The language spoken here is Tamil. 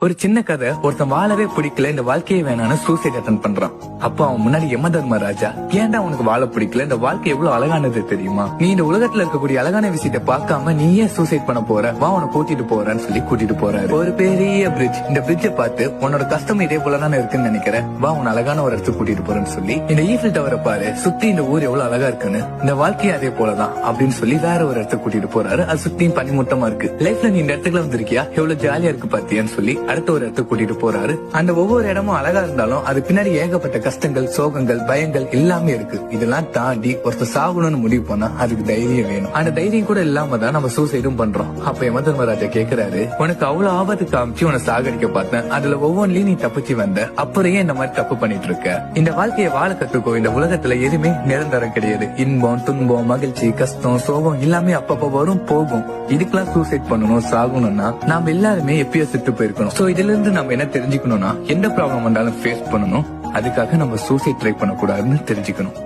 ஒரு சின்ன கதை, ஒருத்தன் வாழவே பிடிக்கல, இந்த வாழ்க்கையை வேணான்னு சூசைட் அட்டன் பண்றான். அப்ப அவன் முன்னாடி யம தர்மராஜா, ஏன்டா உனக்கு வாழ பிடிக்கல, இந்த வாழ்க்கை எவ்வளவு அழகானது தெரியுமா, நீ இந்த உலகத்துல இருக்கக்கூடிய அழகான விஷயத்தை பார்க்காம நீ ஏன் சூசைட் பண்ண போற, வா உன கூட்டிட்டு போறேன்னு சொல்லி கூட்டிட்டு போறாரு. ஒரு பெரிய பிரிட்ஜ், இந்த பிரிட்ஜை பார்த்து உன்னோட கஷ்டம் இதே போலதானே இருக்குன்னு நினைக்கிறேன், வா உன் அழகான ஒரு இடத்துக்கு கூட்டிட்டு போறேன்னு சொல்லி, இந்த ஈஃபில் டவரை பாரு, சுத்தி இந்த ஊர் எவ்வளவு அழகா இருக்குன்னு, இந்த வாழ்க்கையும் அதே போலதான் அப்படின்னு சொல்லி வேற ஒரு இடத்துக்கு கூட்டிட்டு போறாரு. அது சுத்தியும் பனிமூட்டமா இருக்கு. லைஃப்ல நீ இந்த இடத்துக்குள்ள வந்திருக்கியா, எவ்வளவு ஜாலியா இருக்கு பாத்தியான்னு சொல்லி அடுத்த ஒரு இடத்துக்கு கூட்டிட்டு போறாரு. அந்த ஒவ்வொரு இடமும் அழகா இருந்தாலும் அது பின்னாடி ஏகப்பட்ட கஷ்டங்கள், சோகங்கள், பயங்கள் எல்லாமே இருக்கு. இதெல்லாம் தாண்டி ஒருத்தர் சாகணும்னு முடிவு பண்ணா அதுக்கு தைரியம் வேணும். அந்த தைரியம் கூட இல்லாம தான் நம்ம சூசைடும் பண்றோம். அப்ப யம தர்மராஜா கேக்குறாரு, உனக்கு அவ்வளவு ஆபத்து காமிச்சு உன சாகடிக்க பார்த்தேன், அதுல ஒவ்வொன்றிலையும் நீ தப்பிச்சு வந்த, அப்புறம் இந்த மாதிரி தப்பு பண்ணிட்டு இருக்க. இந்த வாழ்க்கையை வாழ கத்துக்கோ. இந்த உலகத்துல எதுவுமே நிரந்தரம் கிடையாது. இன்பம், துன்பம், மகிழ்ச்சி, கஷ்டம், சோகம் எல்லாமே அப்பப்ப வரும், போகும். இதுக்கெல்லாம் சூசைட் பண்ணணும், சாகணும்னா நாம எல்லாருமே எப்பயோ செத்து போயிருக்கணும். சோ இதுல இருந்து நம்ம என்ன தெரிஞ்சுக்கணும்னா, எந்த ப்ராப்ளம் வந்தாலும் ஃபேஸ் பண்ணணும். அதுக்காக நம்ம சூசைட் ட்ரை பண்ணக்கூடாதுன்னு தெரிஞ்சுக்கணும்.